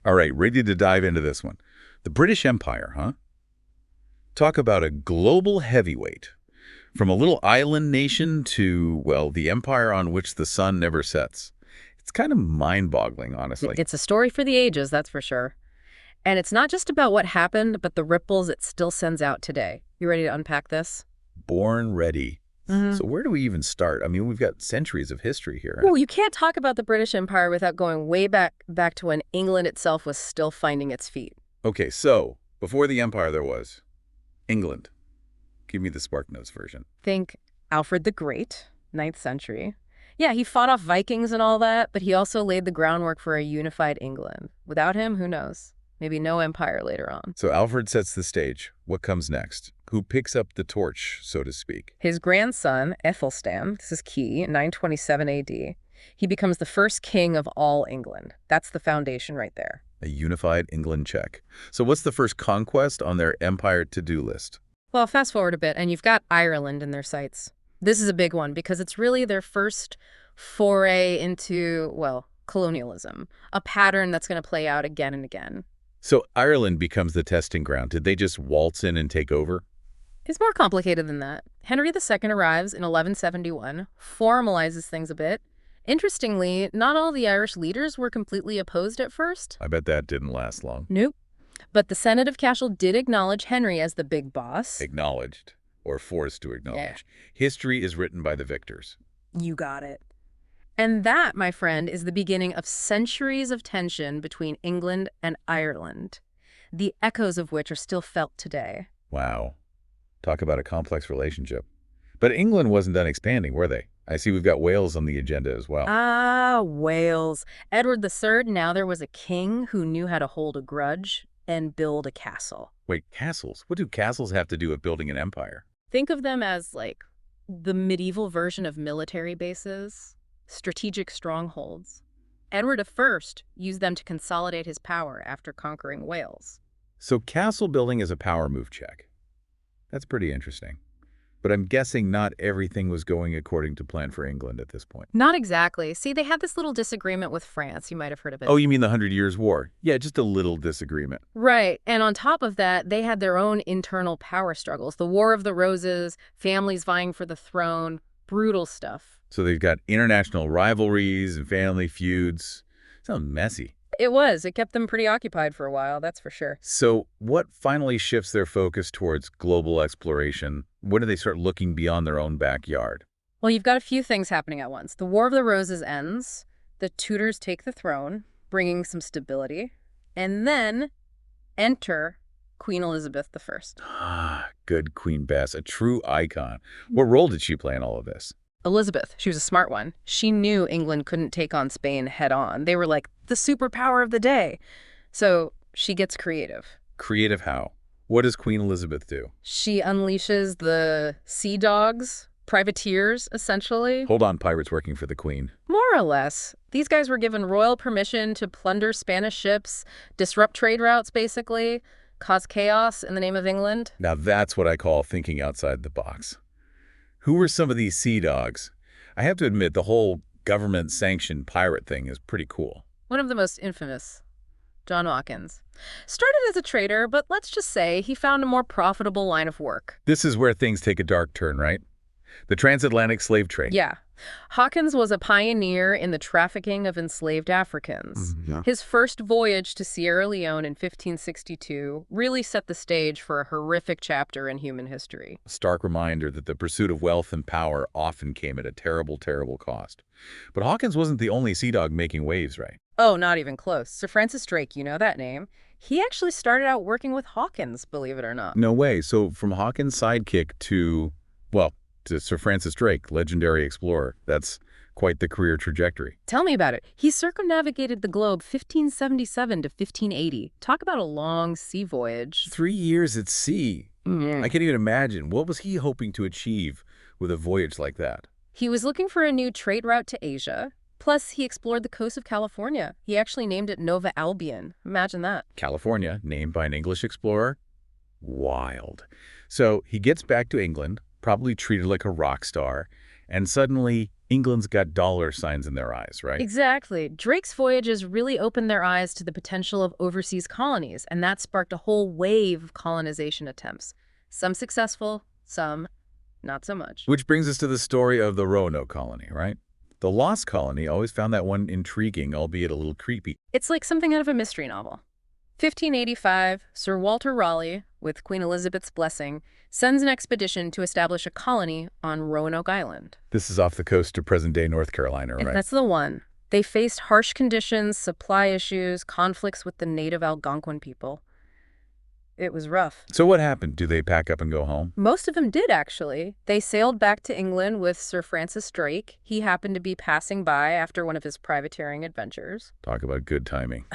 All right, ready to dive into this one. The British Empire, huh? Talk about a global heavyweight. From a little island nation to, well, the empire on which the sun never sets. It's kind of mind-boggling, honestly. It's a story for the ages, that's for sure. And it's not just about what happened, but the ripples it still sends out today. You ready to unpack this? Born ready. hmm So where do we even start? I mean, we've got centuries of history here. Well, you can't talk about the British Empire without going way back to when England itself was still finding its feet. Okay, so before the empire there was England. Give me the SparkNotes version. Think Alfred the Great, 9th century. Yeah, he fought off Vikings and all that, but he also laid the groundwork for a unified England. Without him, who knows? Maybe no empire later on. So Alfred sets the stage. What comes next? Who picks up the torch, so to speak? His grandson, Ethelstan, this is key, 927 AD, he becomes the first king of all England. That's the foundation right there. A unified England check. So what's the first conquest on their empire to-do list? Well, fast forward a bit, and you've got Ireland in their sights. This is a big one because it's really their first foray into, well, colonialism, a pattern that's going to play out again and again. So Ireland becomes the testing ground. Did they just waltz in and take over? It's more complicated than that. Henry II arrives in 1171, formalizes things a bit. Interestingly, not all the Irish leaders were completely opposed at first. I bet that didn't last long. Nope. But the Senate of Cashel did acknowledge Henry as the big boss. Acknowledged, or forced to acknowledge. Yeah. History is written by the victors. You got it. And that, my friend, is the beginning of centuries of tension between England and Ireland, the echoes of which are still felt today. Wow. Talk about a complex relationship. But England wasn't done expanding, were they? I see we've got Wales on the agenda as well. Ah, Wales. Edward III, now there was a king who knew how to hold a grudge and build a castle. Wait, castles? What do castles have to do with building an empire? Think of them as, like, the medieval version of military bases, strategic strongholds. Edward I used them to consolidate his power after conquering Wales. So castle building is a power move check. That's pretty interesting. But I'm guessing not everything was going according to plan for England at this point. Not exactly. See, they had this little disagreement with France. You might have heard of it. Oh, you mean the 100 Years' War? Yeah, just a little disagreement. Right. And on top of that, they had their own internal power struggles. The War of the Roses, families vying for the throne, brutal stuff. So they've got international rivalries and family feuds. Sounds messy. It was. It kept them pretty occupied for a while, that's for sure. So what finally shifts their focus towards global exploration? When do they start looking beyond their own backyard? Well, you've got a few things happening at once. The War of the Roses ends. The Tudors take the throne, bringing some stability. And then enter Queen Elizabeth I. Ah, good Queen Bess, a true icon. What role did she play in all of this? Elizabeth, she was a smart one. She knew England couldn't take on Spain head on. They were like the superpower of the day. So she gets creative. Creative how? What does Queen Elizabeth do? She unleashes the sea dogs, privateers, essentially. Hold on, pirates working for the Queen. More or less. These guys were given royal permission to plunder Spanish ships, disrupt trade routes, basically, cause chaos in the name of England. Now that's what I call thinking outside the box. Who were some of these sea dogs? I have to admit, the whole government-sanctioned pirate thing is pretty cool. One of the most infamous, John Hawkins. Started as a trader, but let's just say he found a more profitable line of work. This is where things take a dark turn, right? The transatlantic slave trade. Yeah. Hawkins was a pioneer in the trafficking of enslaved Africans. Yeah. His first voyage to Sierra Leone in 1562 really set the stage for a horrific chapter in human history. A stark reminder that the pursuit of wealth and power often came at a terrible, terrible cost. But Hawkins wasn't the only sea dog making waves, right? Oh, not even close. Sir Francis Drake, you know that name. He actually started out working with Hawkins, believe it or not. No way. So from Hawkins' sidekick to, well, to Sir Francis Drake, legendary explorer. That's quite the career trajectory. Tell me about it. He circumnavigated the globe 1577 to 1580. Talk about a long sea voyage. 3 years at sea. I can't even imagine. What was he hoping to achieve with a voyage like that? He was looking for a new trade route to Asia. Plus, he explored the coast of California. He actually named it Nova Albion. Imagine that. California, named by an English explorer? Wild. So he gets back to England, probably treated like a rock star, and suddenly England's got dollar signs in their eyes, right? Exactly. Drake's voyages really opened their eyes to the potential of overseas colonies, and that sparked a whole wave of colonization attempts. Some successful, some not so much. Which brings us to the story of the Roanoke colony, right? The Lost Colony always found that one intriguing, albeit a little creepy. It's like something out of a mystery novel. 1585, Sir Walter Raleigh, with Queen Elizabeth's blessing, sends an expedition to establish a colony on Roanoke Island. This is off the coast of present-day North Carolina, right? That's the one. They faced harsh conditions, supply issues, conflicts with the native Algonquin people. It was rough. So what happened? Do they pack up and go home? Most of them did, actually. They sailed back to England with Sir Francis Drake. He happened to be passing by after one of his privateering adventures. Talk about good timing.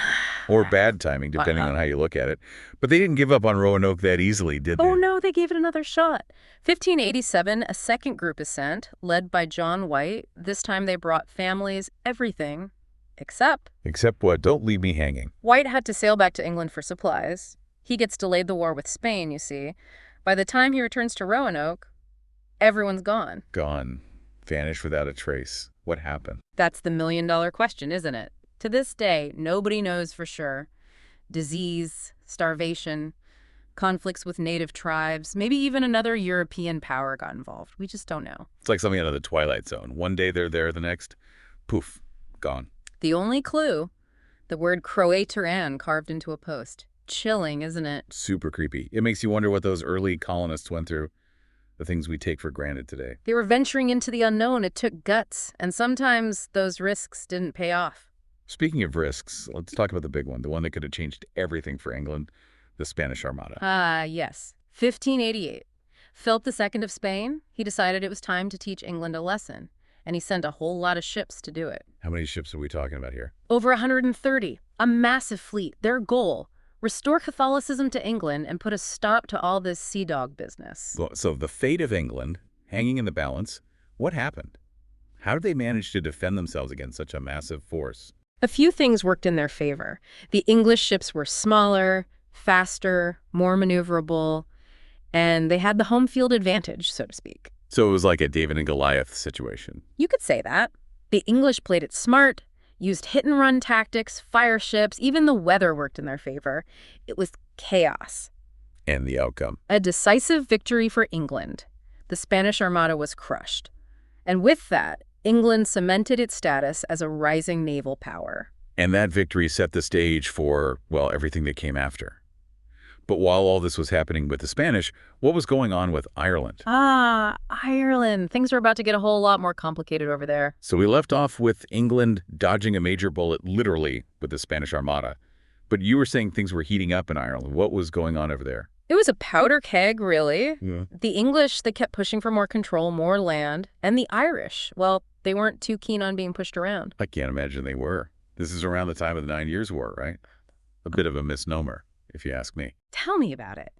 Or bad timing, depending on how you look at it. But they didn't give up on Roanoke that easily, did they? Oh, no, they gave it another shot. 1587, a second group is sent, led by John White. This time they brought families, everything, except... Except what? Don't leave me hanging. White had to sail back to England for supplies. He gets delayed the war with Spain, you see. By the time he returns to Roanoke, everyone's gone. Gone. Vanished without a trace. What happened? That's the million-dollar question, isn't it? To this day, nobody knows for sure. Disease, starvation, conflicts with native tribes, maybe even another European power got involved. We just don't know. It's like something out of the Twilight Zone. One day they're there, the next, poof, gone. The only clue, the word Croatoran carved into a post. Chilling, isn't it? Super creepy. It makes you wonder what those early colonists went through, the things we take for granted today. They were venturing into the unknown. It took guts, and sometimes those risks didn't pay off. Speaking of risks, let's talk about the big one, the one that could have changed everything for England, the Spanish Armada. Yes. 1588. Philip II of Spain, he decided it was time to teach England a lesson, and he sent a whole lot of ships to do it. How many ships are we talking about here? Over 130. A massive fleet. Their goal: restore Catholicism to England and put a stop to all this sea dog business. So the fate of England, hanging in the balance, what happened? How did they manage to defend themselves against such a massive force? A few things worked in their favor. The English ships were smaller, faster, more maneuverable, and they had the home field advantage, so to speak. So it was like a David and Goliath situation. You could say that. The English played it smart, used hit-and-run tactics, fire ships, even the weather worked in their favor. It was chaos. And the outcome? A decisive victory for England. The Spanish Armada was crushed. And with that, England cemented its status as a rising naval power. And that victory set the stage for, well, everything that came after. But while all this was happening with the Spanish, what was going on with Ireland? Ireland. Things are about to get a whole lot more complicated over there. So we left off with England dodging a major bullet, literally, with the Spanish Armada. But you were saying things were heating up in Ireland. What was going on over there? It was a powder keg, really. Yeah. The English, they kept pushing for more control, more land. And the Irish, well, they weren't too keen on being pushed around. I can't imagine they were. This is around the time of the 9 Years' War, right? A bit of a misnomer, if you ask me. Tell me about it.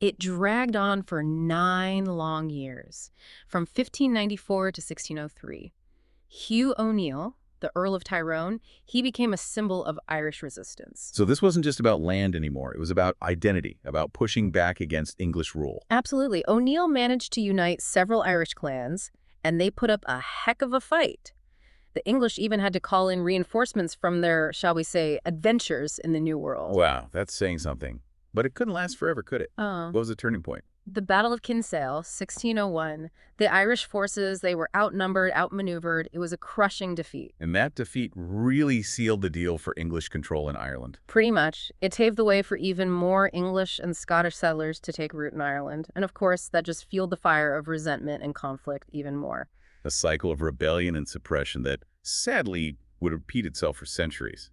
It dragged on for 9 long years, from 1594 to 1603. Hugh O'Neill, the Earl of Tyrone, he became a symbol of Irish resistance. So this wasn't just about land anymore. It was about identity, about pushing back against English rule. Absolutely. O'Neill managed to unite several Irish clans, and they put up a heck of a fight. The English even had to call in reinforcements from their, shall we say, adventures in the New World. Wow, that's saying something. But it couldn't last forever, could it? What was the turning point? The Battle of Kinsale, 1601. The Irish forces, they were outnumbered, outmaneuvered. It was a crushing defeat. And that defeat really sealed the deal for English control in Ireland. Pretty much. It paved the way for even more English and Scottish settlers to take root in Ireland. And of course, that just fueled the fire of resentment and conflict even more. A cycle of rebellion and suppression that, sadly, would repeat itself for centuries.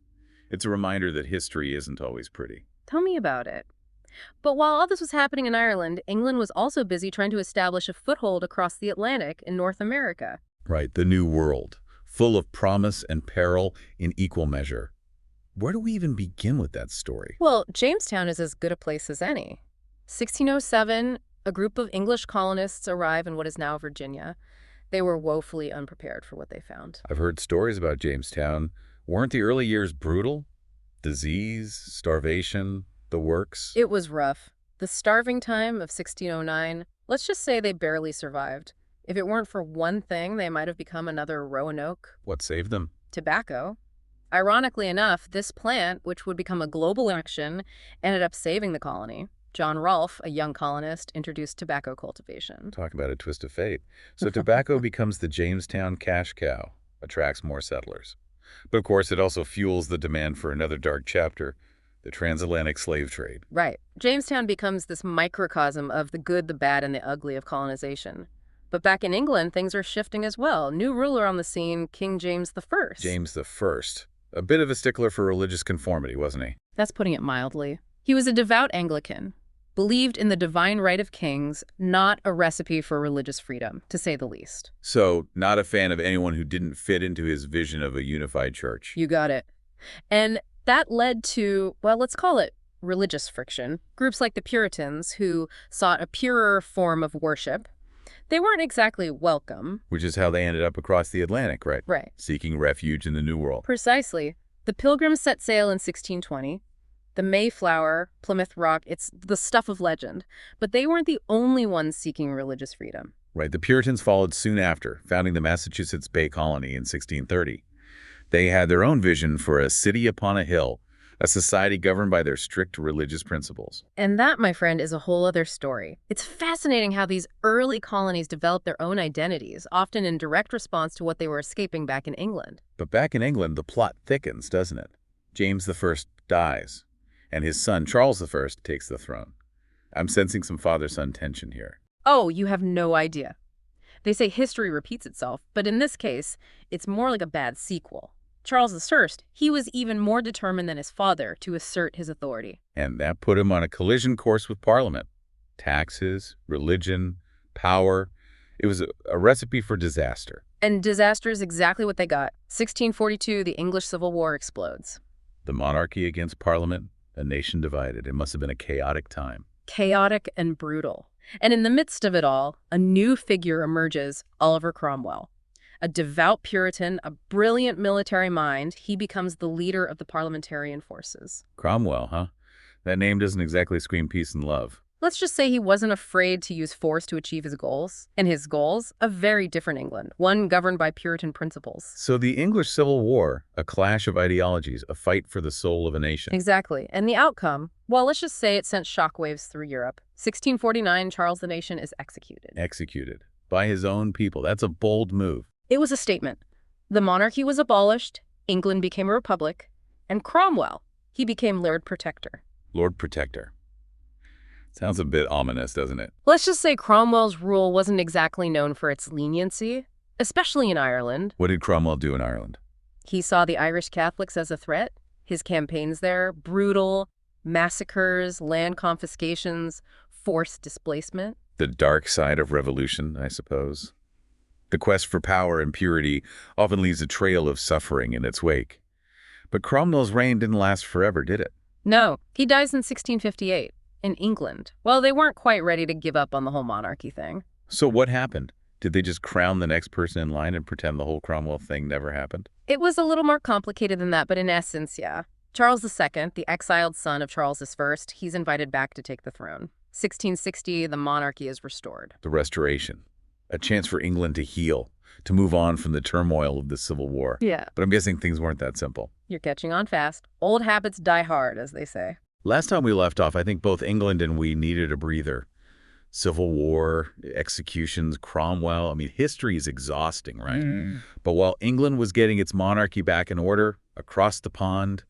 It's a reminder that history isn't always pretty. Tell me about it. But while all this was happening in Ireland, England was also busy trying to establish a foothold across the Atlantic in North America. Right, the New World, full of promise and peril in equal measure. Where do we even begin with that story? Well, Jamestown is as good a place as any. 1607, a group of English colonists arrive in what is now Virginia. They were woefully unprepared for what they found. I've heard stories about Jamestown. Weren't the early years brutal? Disease, starvation, the works? It was rough. The starving time of 1609, let's just say they barely survived. If it weren't for one thing, they might have become another Roanoke. What saved them? Tobacco. Ironically enough, this plant, which would become a global action, ended up saving the colony. John Rolfe, a young colonist, introduced tobacco cultivation. Talk about a twist of fate. So tobacco becomes the Jamestown cash cow, attracts more settlers. But of course, it also fuels the demand for another dark chapter, the transatlantic slave trade. Right. Jamestown becomes this microcosm of the good, the bad, and the ugly of colonization. But back in England, things are shifting as well. New ruler on the scene, King James I. James the First, a bit of a stickler for religious conformity, wasn't he? That's putting it mildly. He was a devout Anglican, believed in the divine right of kings, not a recipe for religious freedom, to say the least. So, not a fan of anyone who didn't fit into his vision of a unified church. You got it. And that led to, well, let's call it religious friction. Groups like the Puritans, who sought a purer form of worship, they weren't exactly welcome. Which is how they ended up across the Atlantic, right? Right. Seeking refuge in the New World. Precisely. The Pilgrims set sail in 1620. The Mayflower, Plymouth Rock, it's the stuff of legend. But they weren't the only ones seeking religious freedom. Right. The Puritans followed soon after, founding the Massachusetts Bay Colony in 1630. They had their own vision for a city upon a hill, a society governed by their strict religious principles. And that, my friend, is a whole other story. It's fascinating how these early colonies developed their own identities, often in direct response to what they were escaping back in England. But back in England, the plot thickens, doesn't it? James I dies, and his son, Charles I, takes the throne. I'm sensing some father-son tension here. Oh, you have no idea. They say history repeats itself, but in this case, it's more like a bad sequel. Charles I, he was even more determined than his father to assert his authority. And that put him on a collision course with Parliament. Taxes, religion, power. It was a recipe for disaster. And disaster is exactly what they got. 1642, the English Civil War explodes. The monarchy against Parliament, a nation divided. It must have been a chaotic time. Chaotic and brutal. And in the midst of it all, a new figure emerges, Oliver Cromwell. A devout Puritan, a brilliant military mind, he becomes the leader of the parliamentarian forces. Cromwell, huh? That name doesn't exactly scream peace and love. Let's just say he wasn't afraid to use force to achieve his goals. And his goals, a very different England, one governed by Puritan principles. So the English Civil War, a clash of ideologies, a fight for the soul of a nation. Exactly. And the outcome, well, let's just say it sent shockwaves through Europe. 1649, Charles the Nation is executed. Executed. By his own people. That's a bold move. It was a statement. The monarchy was abolished, England became a republic, and Cromwell, he became Lord Protector. Lord Protector. Sounds a bit ominous, doesn't it? Let's just say Cromwell's rule wasn't exactly known for its leniency, especially in Ireland. What did Cromwell do in Ireland? He saw the Irish Catholics as a threat. His campaigns there, brutal, massacres, land confiscations, forced displacement. The dark side of revolution, I suppose. The quest for power and purity often leaves a trail of suffering in its wake. But Cromwell's reign didn't last forever, did it? No, he dies in 1658, in England. Well, they weren't quite ready to give up on the whole monarchy thing. So what happened? Did they just crown the next person in line and pretend the whole Cromwell thing never happened? It was a little more complicated than that, but in essence, yeah. Charles II, the exiled son of Charles I, he's invited back to take the throne. 1660, the monarchy is restored. The Restoration. A chance for England to heal, to move on from the turmoil of the Civil War. Yeah. But I'm guessing things weren't that simple. You're catching on fast. Old habits die hard, as they say. Last time we left off, I think both England and we needed a breather. Civil War, executions, Cromwell. I mean, history is exhausting, right? But while England was getting its monarchy back in order, across the pond,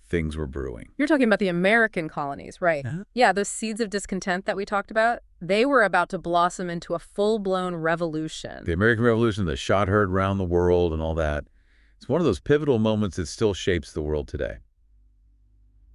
things were brewing. You're talking about the American colonies, right? Yeah, those seeds of discontent that we talked about, they were about to blossom into a full-blown revolution. The American Revolution, the shot heard around the world and all that. It's one of those pivotal moments that still shapes the world today.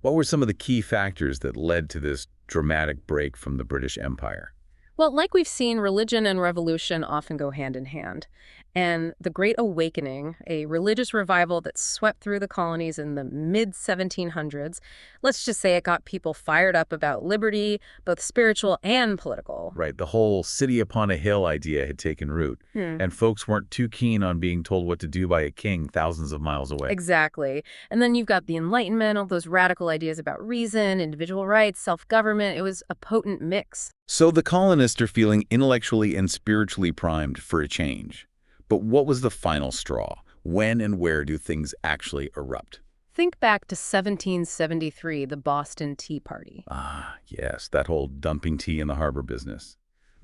What were some of the key factors that led to this dramatic break from the British Empire? Well, like we've seen, religion and revolution often go hand in hand. And the Great Awakening, a religious revival that swept through the colonies in the mid-1700s, let's just say it got people fired up about liberty, both spiritual and political. Right, the whole city upon a hill idea had taken root, Hmm. and folks weren't too keen on being told what to do by a king thousands of miles away. Exactly. And then you've got the Enlightenment, all those radical ideas about reason, individual rights, self-government. It was a potent mix. So the colonists are feeling intellectually and spiritually primed for a change. But what was the final straw? When and where do things actually erupt? Think back to 1773, the Boston Tea Party. Ah, yes, that whole dumping tea in the harbor business.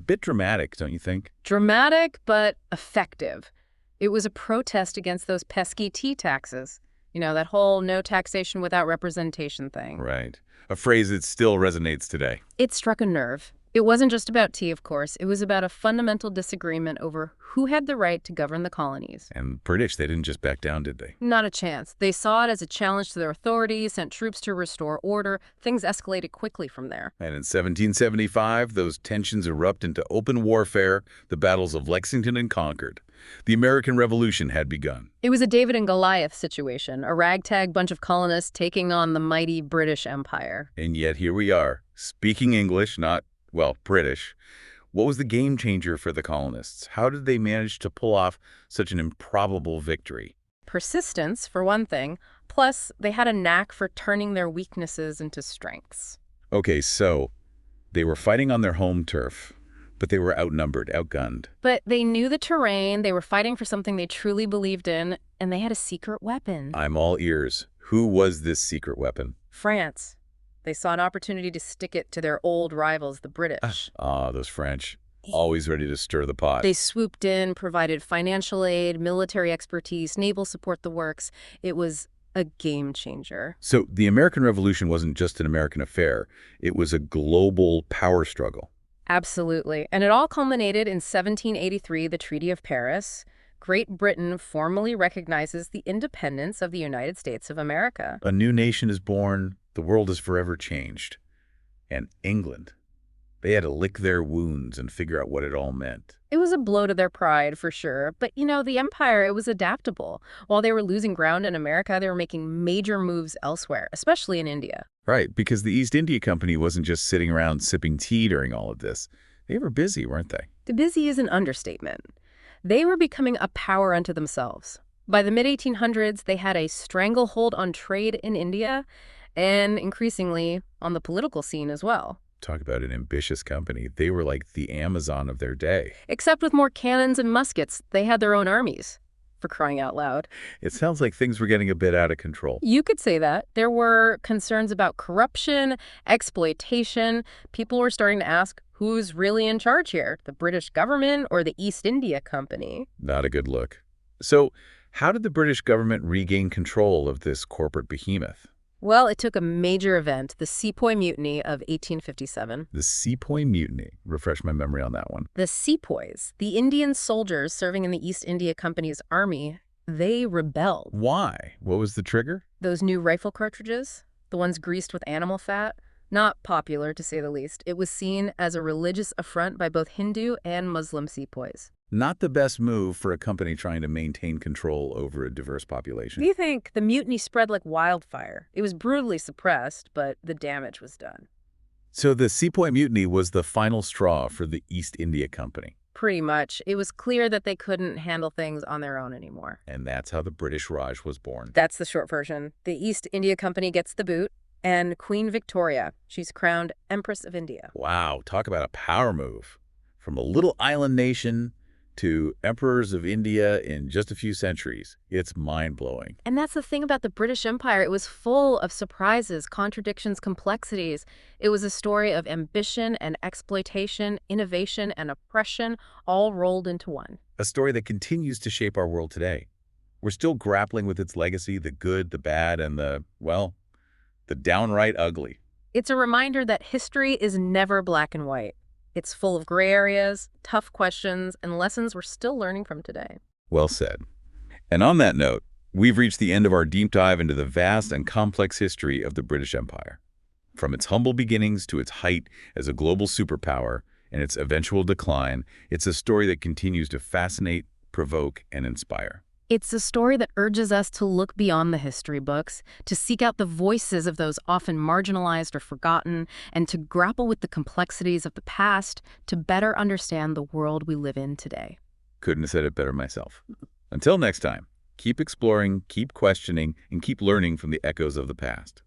Bit dramatic, don't you think? Dramatic, but effective. It was a protest against those pesky tea taxes. You know, that whole no taxation without representation thing. Right. A phrase that still resonates today. It struck a nerve. It wasn't just about tea, of course. It was about a fundamental disagreement over who had the right to govern the colonies. And the British, they didn't just back down, did they? Not a chance. They saw it as a challenge to their authority, sent troops to restore order. Things escalated quickly from there. And in 1775, those tensions erupt into open warfare, the battles of Lexington and Concord. The American Revolution had begun. It was a David and Goliath situation, a ragtag bunch of colonists taking on the mighty British Empire. And yet here we are, speaking English, not, well, British. What was the game changer for the colonists? How did they manage to pull off such an improbable victory? Persistence, for one thing, plus they had a knack for turning their weaknesses into strengths. Okay, so they were fighting on their home turf, but they were outnumbered, outgunned. But they knew the terrain, they were fighting for something they truly believed in, and they had a secret weapon. I'm all ears. Who was this secret weapon? France. They saw an opportunity to stick it to their old rivals, the British. Ah, those French. Always ready to stir the pot. They swooped in, provided financial aid, military expertise, naval support, the works. It was a game changer. So the American Revolution wasn't just an American affair. It was a global power struggle. Absolutely. And it all culminated in 1783, the Treaty of Paris. Great Britain formally recognizes the independence of the United States of America. A new nation is born. The world is forever changed. And England, they had to lick their wounds and figure out what it all meant. It was a blow to their pride, for sure. But, you know, the empire, it was adaptable. While they were losing ground in America, they were making major moves elsewhere, especially in India. Right, because the East India Company wasn't just sitting around sipping tea during all of this. They were busy, weren't they? The busy is an understatement. They were becoming a power unto themselves. By the mid-1800s, they had a stranglehold on trade in India and increasingly on the political scene as well. Talk about an ambitious company. They were like the Amazon of their day. Except with more cannons and muskets, they had their own armies, for crying out loud. It sounds like things were getting a bit out of control. You could say that. There were concerns about corruption, exploitation. People were starting to ask, who's really in charge here? The British government or the East India Company? Not a good look. So, how did the British government regain control of this corporate behemoth? Well, it took a major event, the Sepoy Mutiny of 1857. The Sepoy Mutiny. Refresh my memory on that one. The Sepoys, the Indian soldiers serving in the East India Company's army, they rebelled. Why? What was the trigger? Those new rifle cartridges, the ones greased with animal fat, not popular to say the least. It was seen as a religious affront by both Hindu and Muslim Sepoys. Not the best move for a company trying to maintain control over a diverse Do population. you think the mutiny spread like wildfire? It was brutally suppressed, but the damage was done. So the Sepoy Mutiny was the final straw for the East India Company. Pretty much. It was clear that they couldn't handle things on their own anymore. And that's how the British Raj was born. That's the short version. The East India Company gets the boot, and Queen Victoria, she's crowned Empress of India. Wow, talk about a power move. From a little island nation to emperors of India in just a few centuries. It's mind-blowing. And that's the thing about the British Empire. It was full of surprises, contradictions, complexities. It was a story of ambition and exploitation, innovation and oppression, all rolled into one. A story that continues to shape our world today. We're still grappling with its legacy, the good, the bad, and the, well, the downright ugly. It's a reminder that history is never black and white. It's full of gray areas, tough questions, and lessons we're still learning from today. Well said. And on that note, we've reached the end of our deep dive into the vast and complex history of the British Empire. From its humble beginnings to its height as a global superpower and its eventual decline, it's a story that continues to fascinate, provoke, and inspire. It's a story that urges us to look beyond the history books, to seek out the voices of those often marginalized or forgotten, and to grapple with the complexities of the past to better understand the world we live in today. Couldn't have said it better myself. Until next time, keep exploring, keep questioning, and keep learning from the echoes of the past.